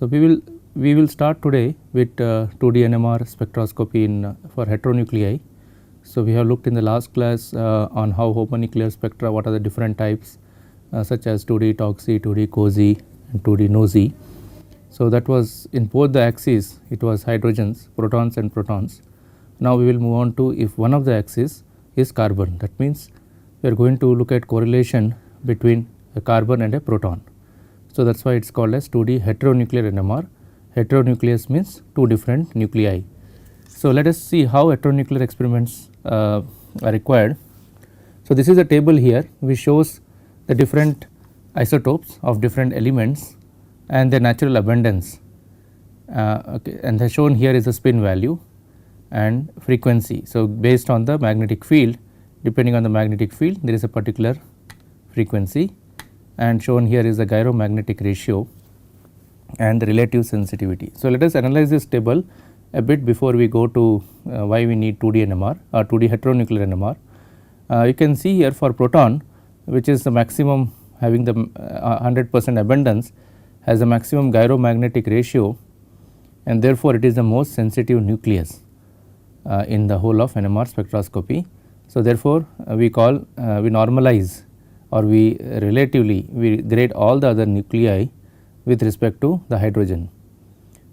So, we will start today with 2D NMR spectroscopy in for heteronuclei. So, we have looked in the last class on how homonuclear spectra, what are the different types such as 2D TOCSY, 2D COSY and 2D NOESY. So, that was in both the axes, it was hydrogens, protons and protons. Now, we will move on to if one of the axes is carbon, that means we are going to look at correlation between a carbon and a proton. So, that is why it is called as 2D heteronuclear NMR. Heteronucleus means two different nuclei. So, let us see how heteronuclear experiments are required. So, this is a table here which shows the different isotopes of different elements and their natural abundance, okay, and the shown here is the spin value and frequency. So, based on the magnetic field, depending on the magnetic field there is a particular frequency, and shown here is the gyromagnetic ratio and the relative sensitivity. So, let us analyze this table a bit before we go to why we need 2D NMR or 2D heteronuclear NMR. You can see here for proton, which is the maximum having the 100% abundance, has a maximum gyromagnetic ratio, and therefore, it is the most sensitive nucleus in the whole of NMR spectroscopy. So, therefore, we normalize or we grade all the other nuclei with respect to the hydrogen.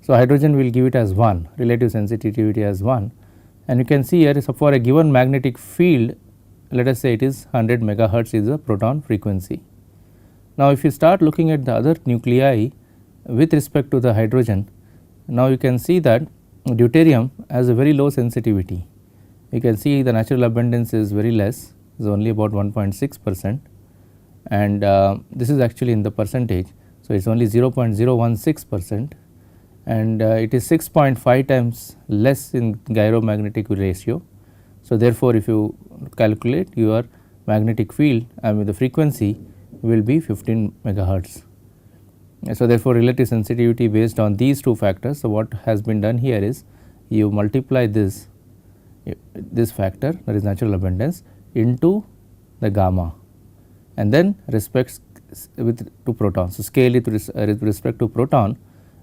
So, hydrogen will give it as 1, relative sensitivity as 1, and you can see here, so for a given magnetic field, let us say it is 100 megahertz is the proton frequency. Now, if you start looking at the other nuclei with respect to the hydrogen, now you can see that deuterium has a very low sensitivity. You can see the natural abundance is very less, is only about 1.6%, and this is actually in the percentage. So, it is only 0.016%, and it is 6.5 times less in gyromagnetic ratio. So, therefore, if you calculate your magnetic field, the frequency will be 15 megahertz. So, therefore, relative sensitivity based on these two factors. So, what has been done here is you multiply this factor, that is natural abundance, into the gamma, and then respects with to proton. So, scale it with respect to proton,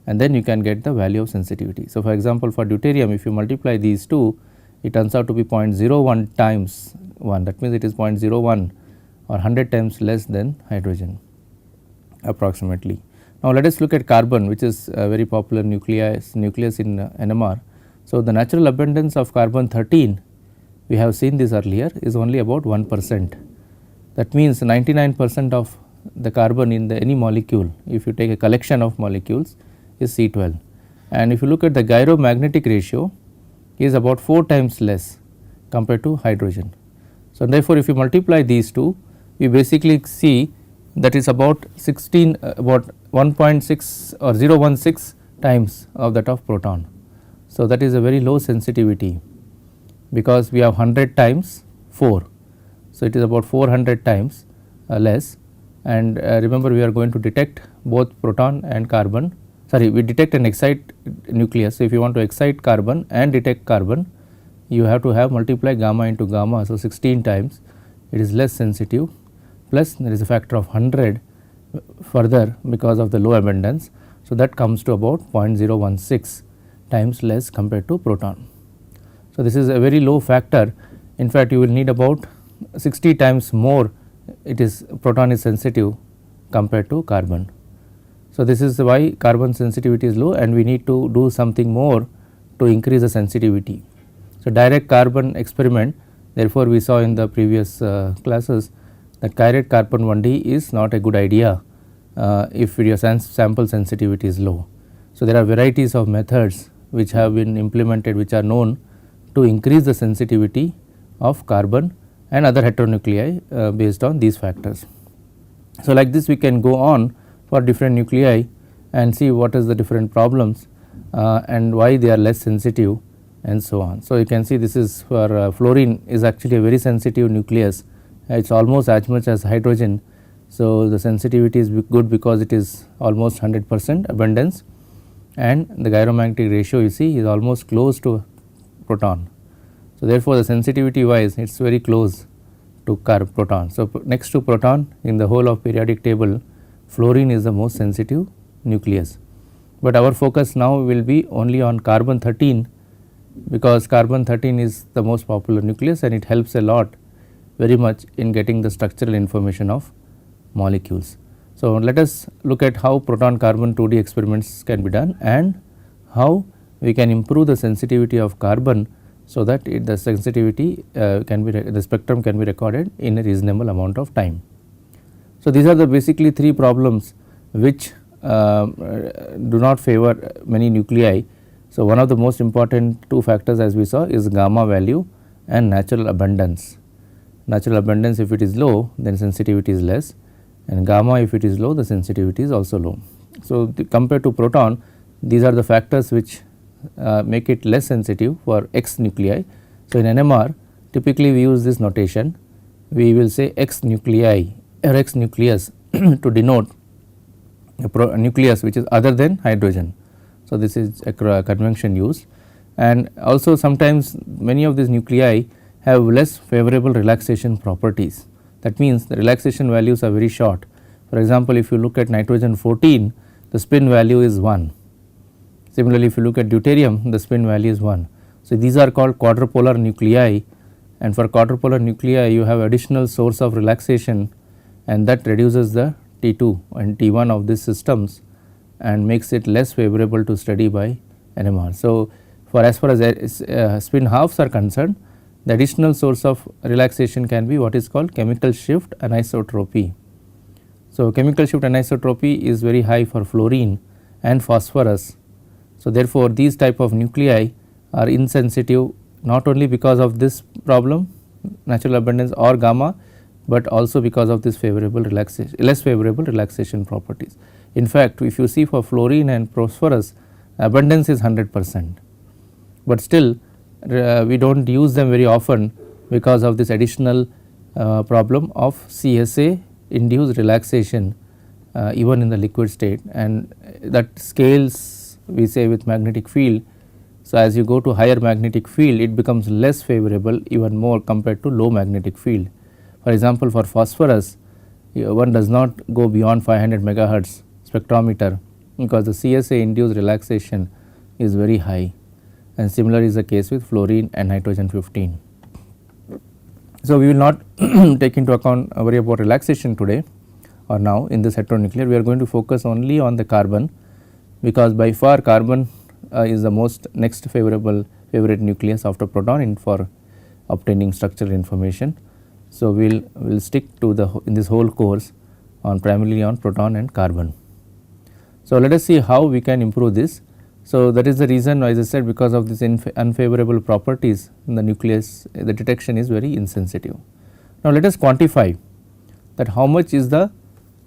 and then you can get the value of sensitivity. So, for example, for deuterium, if you multiply these two, it turns out to be 0.01 times 1, that means it is 0.01 or 100 times less than hydrogen approximately. Now, let us look at carbon, which is a very popular nucleus in NMR. So, the natural abundance of carbon 13, we have seen this earlier, is only about 1%. That means 99% of the carbon in any molecule, if you take a collection of molecules, is C12, and if you look at the gyromagnetic ratio, is about 4 times less compared to hydrogen. So, therefore, if you multiply these two, we basically see that is about 1.6 or 0.16 times of that of proton. So, that is a very low sensitivity, because we have 100 times 4. So, it is about 400 times less, and remember we are going to detect both proton and carbon, we detect and excite nucleus. So, if you want to excite carbon and detect carbon, you have to have multiply gamma into gamma. So, 16 times it is less sensitive, plus there is a factor of 100 further because of the low abundance. So, that comes to about 0.016 times less compared to proton. So, this is a very low factor. In fact, you will need about 60 times more, proton is sensitive compared to carbon. So, this is why carbon sensitivity is low, and we need to do something more to increase the sensitivity. So, direct carbon experiment, therefore, we saw in the previous classes that direct carbon 1D is not a good idea if your sample sensitivity is low. So, there are varieties of methods which have been implemented, which are known to increase the sensitivity of carbon and other heteronuclei based on these factors. So, like this we can go on for different nuclei and see what is the different problems and why they are less sensitive and so on. So, you can see this is for fluorine is actually a very sensitive nucleus, it is almost as much as hydrogen. So, the sensitivity is good because it is almost 100% abundance, and the gyromagnetic ratio you see is almost close to proton. So, therefore, the sensitivity wise it is very close to proton. So, next to proton in the whole of periodic table, fluorine is the most sensitive nucleus. but our focus now will be only on carbon 13, because carbon 13 is the most popular nucleus and it helps a lot very much in getting the structural information of molecules. So, let us look at how proton carbon 2D experiments can be done and how we can improve the sensitivity of carbon, so that the sensitivity the spectrum can be recorded in a reasonable amount of time. So, these are the basically three problems which do not favor many nuclei. So, one of the most important two factors, as we saw, is gamma value and natural abundance. Natural abundance, if it is low, then sensitivity is less, and gamma, if it is low, the sensitivity is also low. So, compared to proton, these are the factors which make it less sensitive for X nuclei. So, in NMR typically we use this notation, we will say X nuclei or X nucleus to denote a nucleus which is other than hydrogen. So, this is a convention used, and also sometimes many of these nuclei have less favorable relaxation properties. That means the relaxation values are very short. For example, if you look at nitrogen 14, the spin value is 1. Similarly, if you look at deuterium, the spin value is 1. So, these are called quadrupolar nuclei, and for quadrupolar nuclei you have additional source of relaxation, and that reduces the T2 and T1 of these systems and makes it less favorable to study by NMR. So, for as far as spin halves are concerned, the additional source of relaxation can be what is called chemical shift anisotropy. So, chemical shift anisotropy is very high for fluorine and phosphorus. So, therefore, these type of nuclei are insensitive not only because of this problem, natural abundance or gamma, but also because of this favorable relaxation, less favorable relaxation properties. In fact, if you see for fluorine and phosphorus, abundance is 100%, but still we do not use them very often because of this additional problem of CSA induced relaxation even in the liquid state, and that scales we say with magnetic field. So, as you go to higher magnetic field, it becomes less favorable even more compared to low magnetic field. For example, for phosphorus one does not go beyond 500 megahertz spectrometer because the CSA induced relaxation is very high, and similar is the case with fluorine and nitrogen 15. So, we will not take into account worry about relaxation today or now in this heteronuclear. We are going to focus only on the carbon, because by far carbon is the most next favorite nucleus after proton for obtaining structural information. So, we will stick to in this whole course on primarily on proton and carbon. So, let us see how we can improve this. So, that is the reason, as I said, because of these unfavorable properties in the nucleus, the detection is very insensitive. Now, let us quantify that how much is the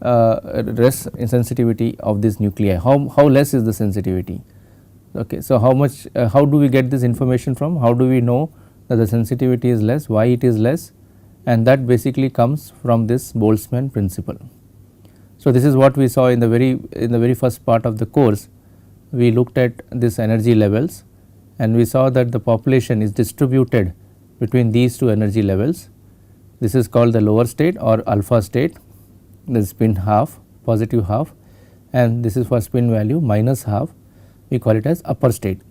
less sensitivity of this nuclei, how less is the sensitivity. Okay. So, how do we get this information from, how do we know that the sensitivity is less, why it is less, and that basically comes from this Boltzmann principle. So, this is what we saw in the very first part of the course. We looked at this energy levels and we saw that the population is distributed between these two energy levels. This is called the lower state or alpha state, the spin half, positive half, and this is for spin value minus half, we call it as upper state.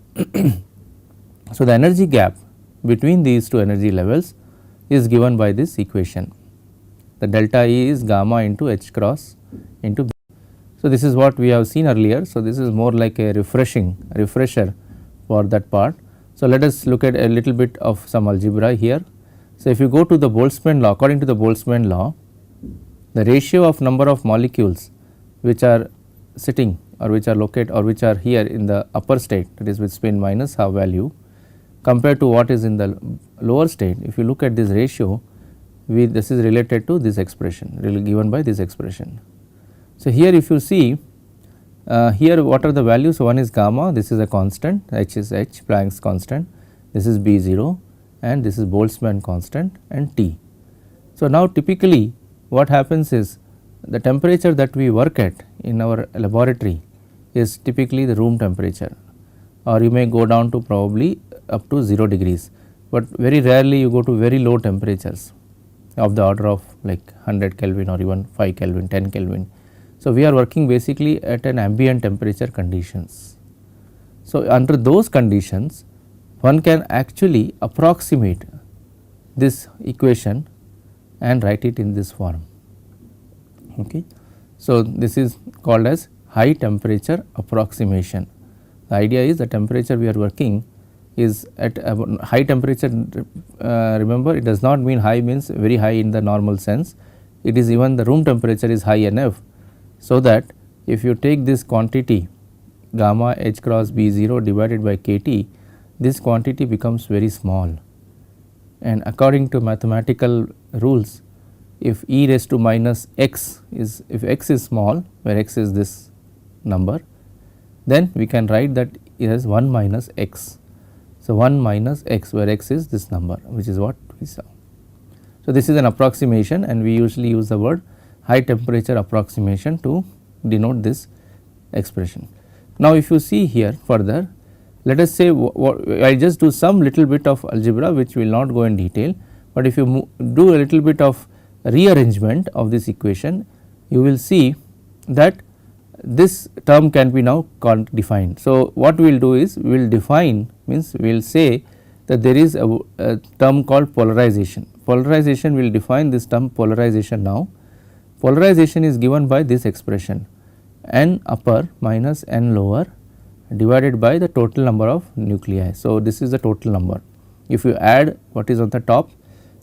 So, the energy gap between these two energy levels is given by this equation. The delta E is gamma into H cross into B. So, this is what we have seen earlier. So, this is more like a refresher for that part. So, let us look at a little bit of some algebra here. So, if you go to the Boltzmann law, according to the Boltzmann law, the ratio of number of molecules which are sitting or which are located or which are here in the upper state, that is with spin minus half value, compared to what is in the lower state, if you look at this ratio, this is related to this expression, really given by this expression. So, here if you see here what are the values, one is gamma, this is a constant, H is H Planck's constant, this is B0 and this is Boltzmann constant and T. So, now typically what happens is the temperature that we work at in our laboratory is typically the room temperature, or you may go down to probably up to 0 degrees, but very rarely you go to very low temperatures of the order of like 100 Kelvin or even 5 Kelvin, 10 Kelvin. So, we are working basically at an ambient temperature conditions. So, under those conditions one can actually approximate this equation and write it in this form. Okay. So, this is called as high temperature approximation. The idea is the temperature we are working is at high temperature. Remember, it does not mean high means very high in the normal sense, it is even the room temperature is high enough. So, that if you take this quantity gamma h cross B 0 divided by k T, this quantity becomes very small, and according to mathematical rules, if e raised to minus x is, if x is small where x is this number, then we can write that as 1 minus x. So, 1 minus x where x is this number, which is what we saw. So, this is an approximation, and we usually use the word high temperature approximation to denote this expression. Now, if you see here further, let us say I just do some little bit of algebra which will not go in detail, but if you do a little bit of rearrangement of this equation, you will see that this term can be now defined. So, what we will do is we will define, means we will say that there is a term called polarization. Polarization, we will define this term polarization now. Polarization is given by this expression n upper minus n lower divided by the total number of nuclei. So, this is the total number. If you add what is on the top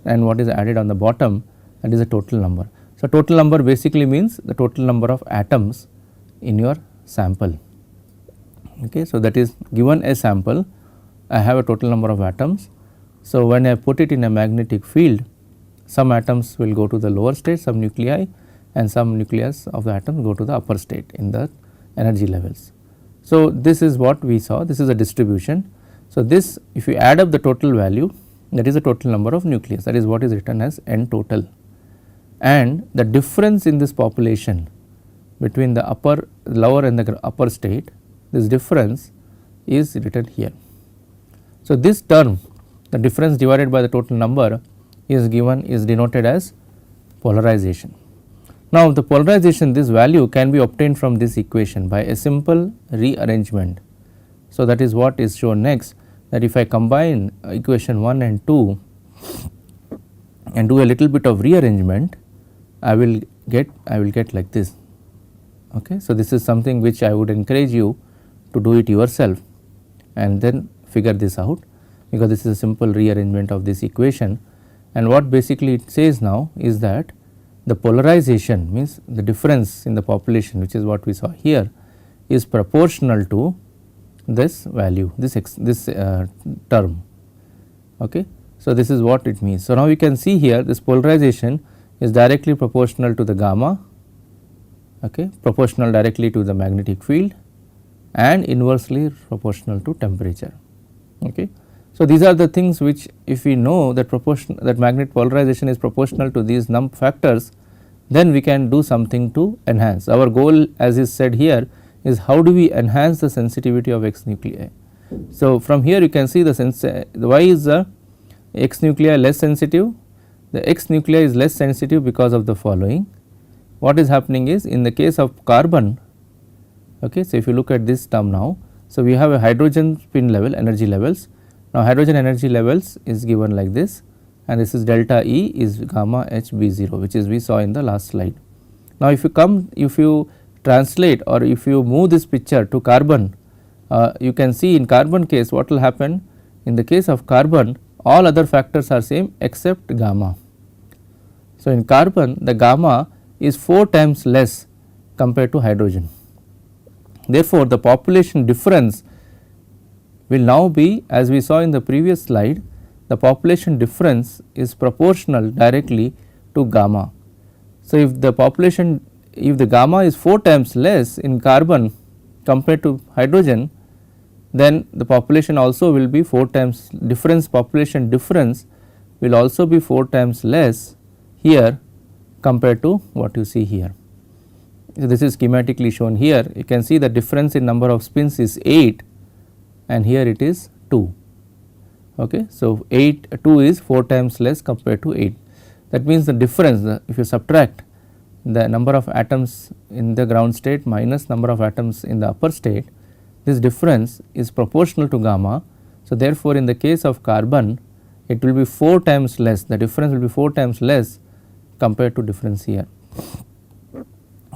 and what is added on the bottom, that is the total number. So, total number basically means the total number of atoms in your sample. Okay. So, that is given a sample, I have a total number of atoms. So, when I put it in a magnetic field, some atoms will go to the lower state, some nuclei, and some nucleus of the atom go to the upper state in the energy levels. So, this is what we saw, this is a distribution. So, this if you add up the total value, that is the total number of nucleus, that is what is written as n total, and the difference in this population between the upper, lower and the upper state, this difference is written here. So, this term, the difference divided by the total number is given, is denoted as polarization. Now, the polarization, this value can be obtained from this equation by a simple rearrangement. So, that is what is shown next, that if I combine equation 1 and 2 and do a little bit of rearrangement, I will get like this. Okay. So, this is something which I would encourage you to do it yourself and then figure this out, because this is a simple rearrangement of this equation. And what basically it says now is that the polarization, means the difference in the population, which is what we saw here, is proportional to this value, this term. Okay. So, this is what it means. So, now you can see here this polarization is directly proportional to the gamma, okay, proportional directly to the magnetic field, and inversely proportional to temperature. Okay. So, these are the things which, if we know that that magnet polarization is proportional to these factors, then we can do something to enhance. Our goal, as is said here, is how do we enhance the sensitivity of X nuclei. So, from here you can see why is the X nuclei less sensitive? The X nuclei is less sensitive because of the following. What is happening is, in the case of carbon, okay, so if you look at this term now, so we have a hydrogen spin level, energy levels. Now, hydrogen energy levels is given like this, and this is delta E is gamma h B 0, which is we saw in the last slide. Now, if you translate or if you move this picture to carbon, you can see in carbon case what will happen. In the case of carbon, all other factors are same except gamma. So, in carbon the gamma is 4 times less compared to hydrogen. Therefore, the population difference will now be, as we saw in the previous slide, the population difference is proportional directly to gamma. So, if the gamma is 4 times less in carbon compared to hydrogen, then the population also will be 4 times population difference will also be 4 times less here compared to what you see here. So, this is schematically shown here. You can see the difference in number of spins is 8 and here it is 2. Okay. So, 2 is 4 times less compared to 8. That means the difference, if you subtract, the number of atoms in the ground state minus number of atoms in the upper state, this difference is proportional to gamma. So, therefore, in the case of carbon it will be 4 times less, the difference will be 4 times less compared to difference here.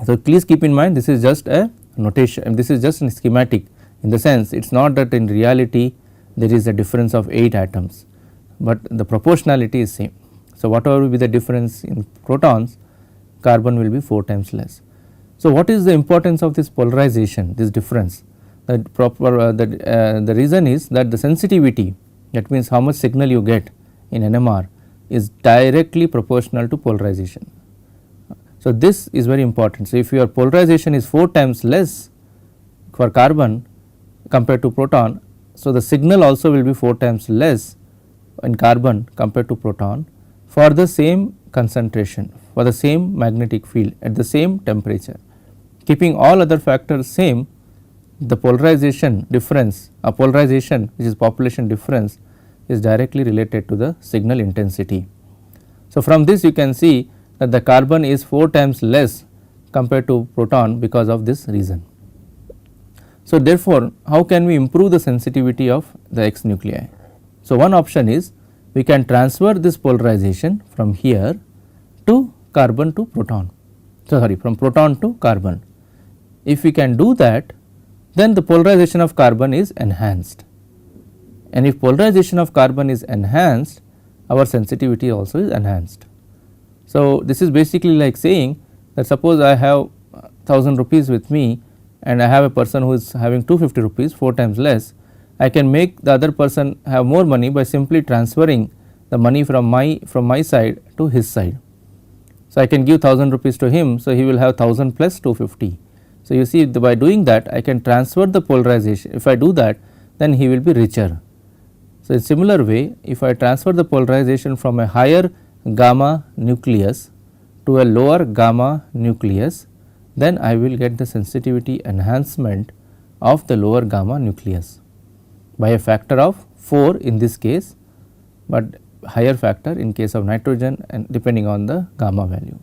So, please keep in mind this is just a notation and this is just a schematic, in the sense it is not that in reality there is a difference of 8 atoms, but the proportionality is same. So, whatever will be the difference in protons, carbon will be 4 times less. So, what is the importance of this polarization, this difference? The reason is that the sensitivity, that means how much signal you get in NMR, is directly proportional to polarization. So, this is very important. So, if your polarization is 4 times less for carbon compared to proton, so the signal also will be 4 times less in carbon compared to proton for the same concentration, for the same magnetic field at the same temperature. Keeping all other factors same, the polarization difference, a polarization which is population difference, is directly related to the signal intensity. So, from this you can see that the carbon is 4 times less compared to proton because of this reason. So, therefore, how can we improve the sensitivity of the X nuclei? So, one option is we can transfer this polarization from here to carbon to proton, sorry, from proton to carbon. If we can do that, then the polarization of carbon is enhanced, and if polarization of carbon is enhanced, our sensitivity also is enhanced. So, this is basically like saying that suppose I have 1000 rupees with me and I have a person who is having 250 rupees, 4 times less, I can make the other person have more money by simply transferring the money from my side to his side. So, I can give 1000 rupees to him, so he will have 1000 plus 250. So, you see by doing that I can transfer the polarization. If I do that, then he will be richer. So, in similar way, if I transfer the polarization from a higher gamma nucleus to a lower gamma nucleus, then I will get the sensitivity enhancement of the lower gamma nucleus by a factor of 4 in this case, but higher factor in case of nitrogen and depending on the gamma value.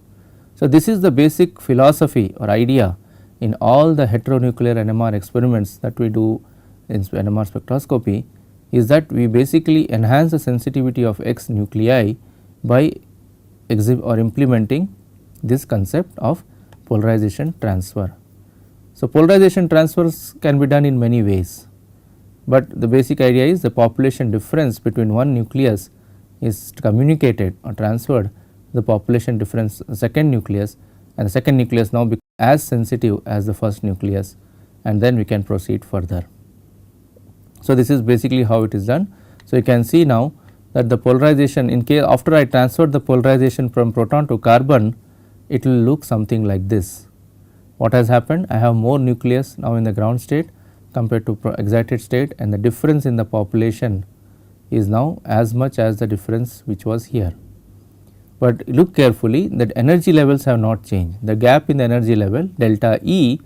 So, this is the basic philosophy or idea in all the heteronuclear NMR experiments that we do in NMR spectroscopy, is that we basically enhance the sensitivity of X nuclei by implementing this concept of polarization transfer. So, polarization transfers can be done in many ways, but the basic idea is the population difference between one nucleus is communicated or transferred the population difference second nucleus, and the second nucleus now becomes as sensitive as the first nucleus, and then we can proceed further. So, this is basically how it is done. So, you can see now that the polarization in case after I transfer the polarization from proton to carbon, it will look something like this. What has happened? I have more nucleus now in the ground state compared to excited state, and the difference in the population is now as much as the difference which was here. But look carefully that energy levels have not changed. The gap in the energy level delta E,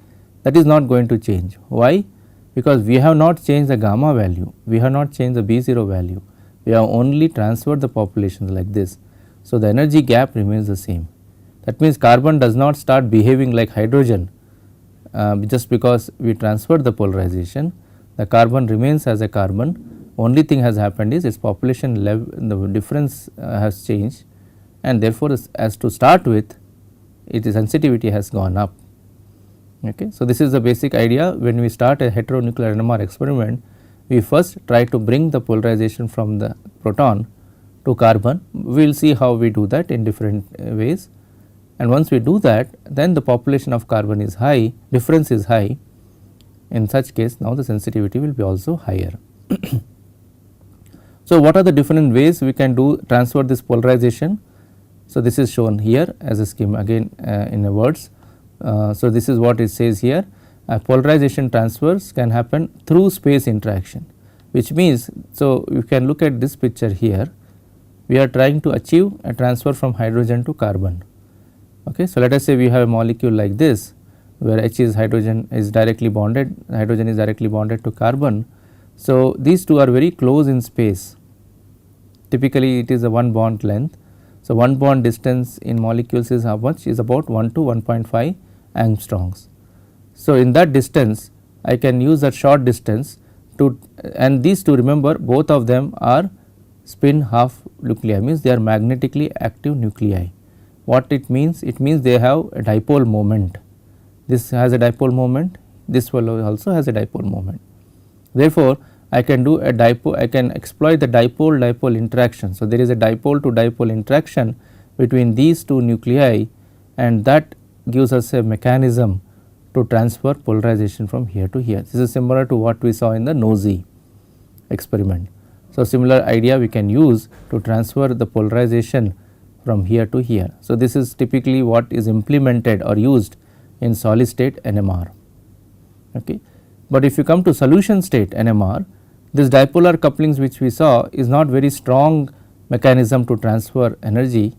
that is not going to change. Why? Because we have not changed the gamma value, we have not changed the B0 value, we have only transferred the populations like this. So, the energy gap remains the same. That means, carbon does not start behaving like hydrogen just because we transferred the polarization. The carbon remains as a carbon, only thing has happened is its population level, the difference has changed, and therefore, as to start with its sensitivity has gone up. Okay. So, this is the basic idea. When we start a heteronuclear NMR experiment, we first try to bring the polarization from the proton to carbon. We will see how we do that in different ways, and once we do that, then the population of carbon is high, difference is high. In such case, now the sensitivity will be also higher. So, what are the different ways we can do transfer this polarization? So, this is shown here as a scheme again in a words. So, this is what it says here, polarization transfers can happen through space interaction, which means, so you can look at this picture here, we are trying to achieve a transfer from hydrogen to carbon. Okay. So, let us say we have a molecule like this where H is hydrogen is directly bonded, hydrogen is directly bonded to carbon. So, these two are very close in space, typically it is a one bond length. So, one bond distance in molecules is how much? Is about 1 to 1.5 angstroms. So, in that distance I can use that short distance to, and these two, remember, both of them are spin half nuclei, means they are magnetically active nuclei. What it means? It means they have a dipole moment. This has a dipole moment, this one also has a dipole moment. Therefore, I can do a dipole, I can exploit the dipole interaction. So, there is a dipole to dipole interaction between these two nuclei, and that gives us a mechanism to transfer polarization from here to here. This is similar to what we saw in the NOESY experiment. So, similar idea we can use to transfer the polarization from here to here. So, this is typically what is implemented or used in solid state NMR. Okay. But if you come to solution state NMR, this dipolar couplings which we saw is not very strong mechanism to transfer energy.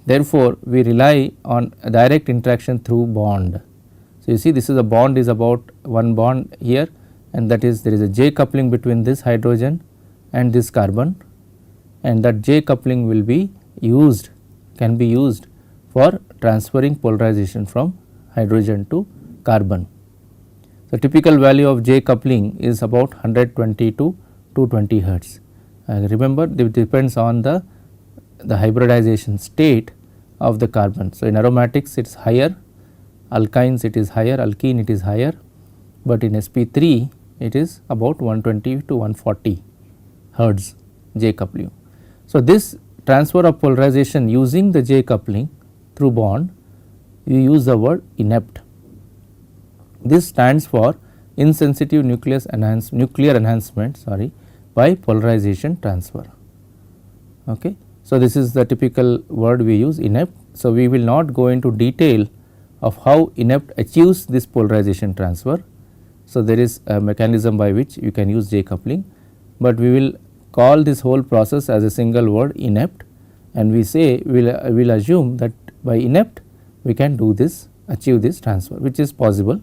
Therefore, we rely on a direct interaction through bond. So, you see this is a bond, is about one bond here, and that is there is a J coupling between this hydrogen and this carbon, and that J coupling will be used, can be used for transferring polarization from hydrogen to carbon. The typical value of J coupling is about 120 to 220 hertz. Remember, it depends on the hybridization state of the carbon. So, in aromatics it is higher, alkynes it is higher, alkene it is higher, but in sp3 it is about 120 to 140 hertz J coupling. So, this transfer of polarization using the J coupling through bond, you use the word inept. This stands for insensitive nuclear enhancement by polarization transfer. Okay. So, this is the typical word we use, inept. So, we will not go into detail of how inept achieves this polarization transfer. So, there is a mechanism by which you can use J coupling, but we will call this whole process as a single word, inept, and we say we will assume that by inept we can do this, achieve this transfer, which is possible.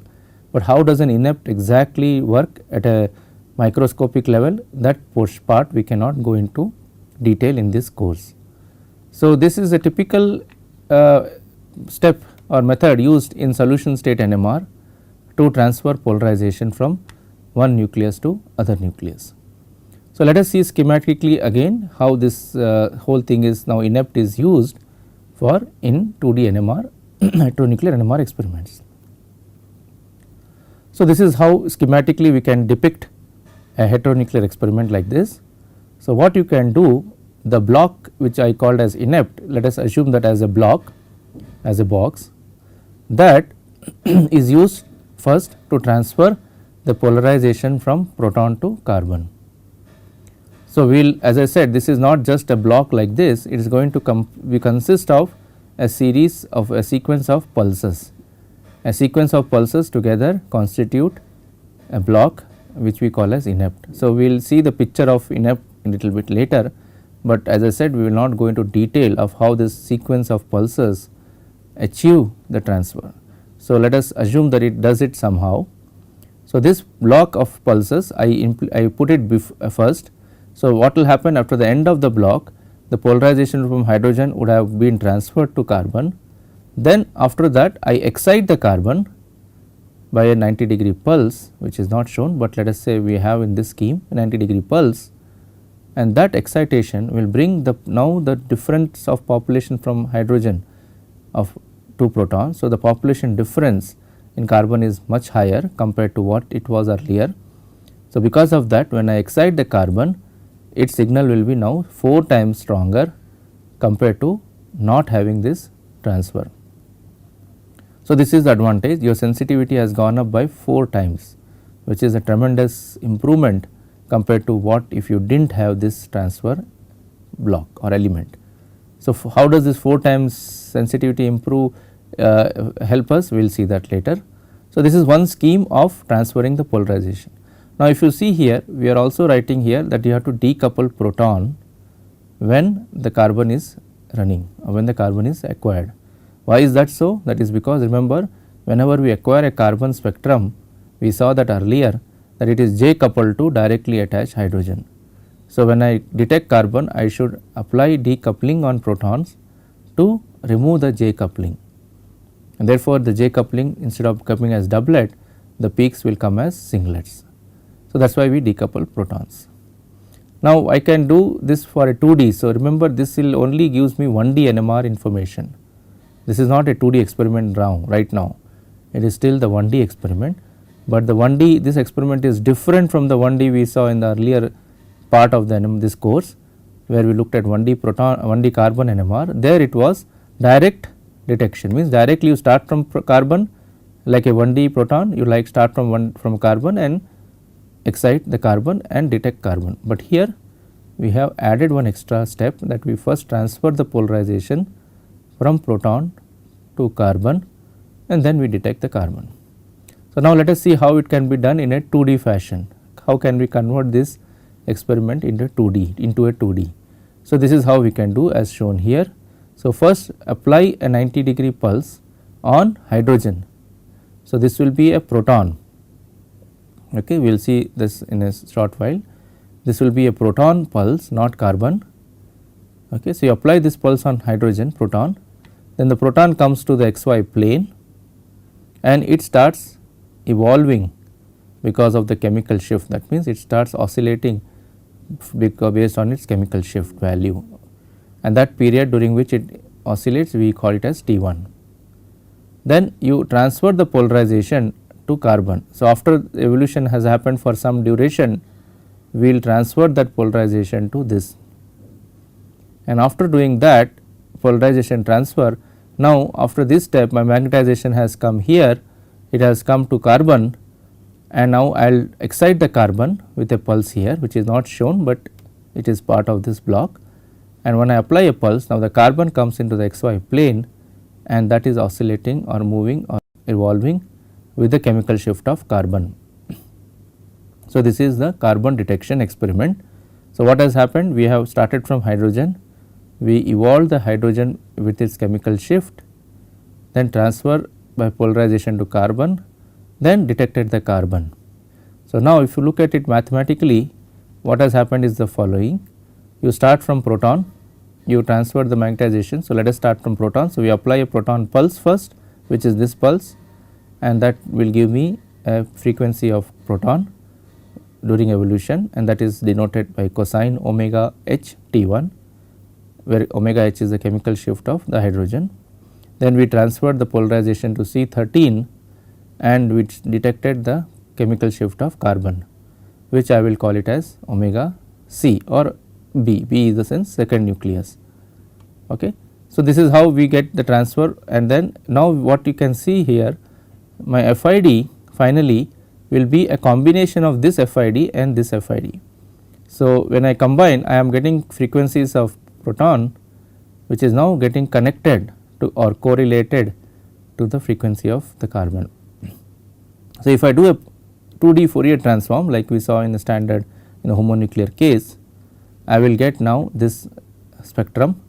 But how does an inept exactly work at a microscopic level, that part we cannot go into detail in this course. So, this is a typical step or method used in solution state NMR to transfer polarization from one nucleus to other nucleus. So, let us see schematically again how this whole thing is now inept is used for in 2D NMR heteronuclear NMR experiments. So, this is how schematically we can depict a heteronuclear experiment like this. So, what you can do, the block which I called as inept, let us assume that as a block, as a box, that is used first to transfer the polarization from proton to carbon. So, we will, as I said, this is not just a block like this, it is going to consist of a series of a sequence of pulses. A sequence of pulses together constitute a block which we call as inept. So, we will see the picture of inept a little bit later, but as I said we will not go into detail of how this sequence of pulses achieve the transfer. So, let us assume that it does it somehow. So, this block of pulses I put it first. So, what will happen after the end of the block, the polarization from hydrogen would have been transferred to carbon. Then after that I excite the carbon by a 90-degree pulse, which is not shown, but let us say we have in this scheme a 90-degree pulse, and that excitation will bring now the difference of population from hydrogen of 2 protons. So, the population difference in carbon is much higher compared to what it was earlier. So, because of that, when I excite the carbon, its signal will be now 4 times stronger compared to not having this transfer. So, this is the advantage, your sensitivity has gone up by 4 times, which is a tremendous improvement compared to what if you did not have this transfer block or element. So, how does this 4 times sensitivity improve help us, we will see that later. So, this is one scheme of transferring the polarization. Now, if you see here, we are also writing here that you have to decouple proton when the carbon is running or when the carbon is acquired. Why is that so? That is because remember, whenever we acquire a carbon spectrum, we saw that earlier that it is J coupled to directly attached hydrogen. So, when I detect carbon, I should apply decoupling on protons to remove the J coupling, and therefore, the J coupling instead of coming as doublet, the peaks will come as singlets. So, that is why we decouple protons. Now, I can do this for a 2D. So, remember this will only gives me 1D NMR information. This is not a 2D experiment right now, it is still the 1D experiment, but the 1D, this experiment is different from the 1D we saw in the earlier part of this course, where we looked at 1D proton, 1D carbon NMR. There it was direct detection, means directly you start from carbon like a 1D proton, you start from carbon and excite the carbon and detect carbon. But here we have added one extra step, that we first transfer the polarization from proton to carbon and then we detect the carbon. So, now let us see how it can be done in a 2D fashion. How can we convert this experiment into a 2D? So, this is how we can do as shown here. So, first apply a 90-degree pulse on hydrogen. So, this will be a proton. Okay, we will see this in a short while. This will be a proton pulse, not carbon. Okay, so, you apply this pulse on hydrogen proton, then the proton comes to the xy plane and it starts evolving because of the chemical shift. That means, it starts oscillating based on its chemical shift value, and that period during which it oscillates we call it as T1. Then you transfer the polarization to carbon. So, after evolution has happened for some duration, we will transfer that polarization to this, and after doing that polarization transfer, now after this step my magnetization has come here, it has come to carbon, and now I will excite the carbon with a pulse here, which is not shown, but it is part of this block, and when I apply a pulse, now the carbon comes into the xy plane and that is oscillating or moving or evolving with the chemical shift of carbon. So, this is the carbon detection experiment. So, what has happened? We have started from hydrogen, we evolved the hydrogen with its chemical shift, then transfer by polarization to carbon, then detected the carbon. So, now if you look at it mathematically, what has happened is the following: you start from proton, you transfer the magnetization. So, let us start from proton. So, we apply a proton pulse first, which is this pulse, and that will give me a frequency of proton during evolution, and that is denoted by cosine omega h T1, where omega h is the chemical shift of the hydrogen. Then we transferred the polarization to C13 and which detected the chemical shift of carbon, which I will call it as omega C or B. B is the sense second nucleus. Okay. So, this is how we get the transfer, and then now what you can see here, my FID finally will be a combination of this FID and this FID. So, when I combine, I am getting frequencies of proton which is now getting connected to or correlated to the frequency of the carbon. So, if I do a 2D Fourier transform like we saw in the standard in a homonuclear case, I will get now this spectrum,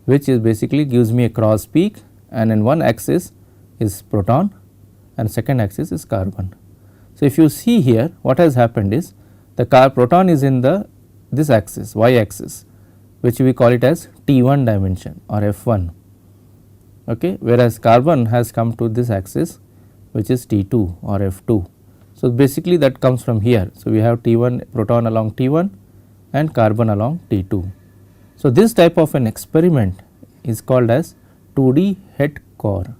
which is basically gives me a cross peak, and in one axis is proton and second axis is carbon. So, if you see here what has happened is the proton is in the this axis y axis, which we call it as T1 dimension or F1, okay, whereas carbon has come to this axis which is T2 or F2. So, basically that comes from here. So, we have T1 proton along T1 and carbon along T2. So, this type of an experiment is called as 2D het core.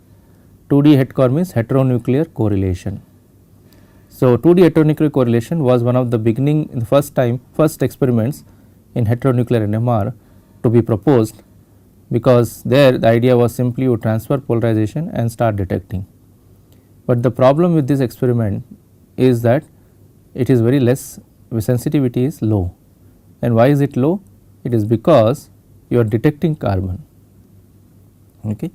2D het core means heteronuclear correlation. So, 2D heteronuclear correlation was one of the beginning in the first experiments in heteronuclear NMR to be proposed, because there the idea was simply you transfer polarization and start detecting. But the problem with this experiment is that it is very less, sensitivity is low, and why is it low? It is because you are detecting carbon. Okay.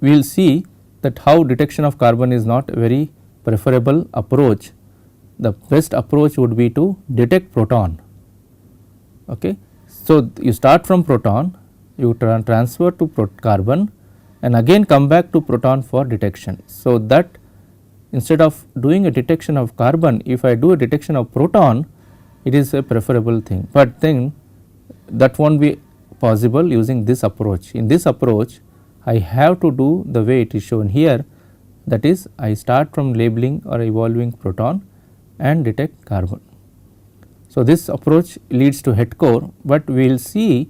We will see that how detection of carbon is not a very preferable approach. The best approach would be to detect proton. Okay. So, you start from proton, you transfer to carbon and again come back to proton for detection. So, that instead of doing a detection of carbon, if I do a detection of proton, it is a preferable thing, but then that will not be possible using this approach. In this approach, I have to do the way it is shown here, that is I start from labeling or evolving proton and detect carbon. So, this approach leads to het core, but we will see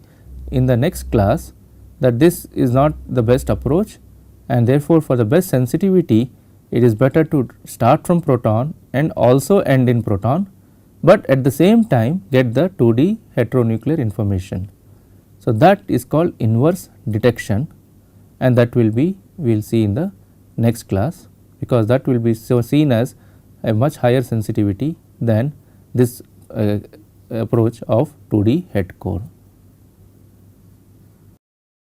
in the next class that this is not the best approach, and therefore, for the best sensitivity it is better to start from proton and also end in proton, but at the same time get the 2D heteronuclear information. So, that is called inverse detection, and that will be we will see in the next class, because that will be so seen as a much higher sensitivity than this approach of 2D het core.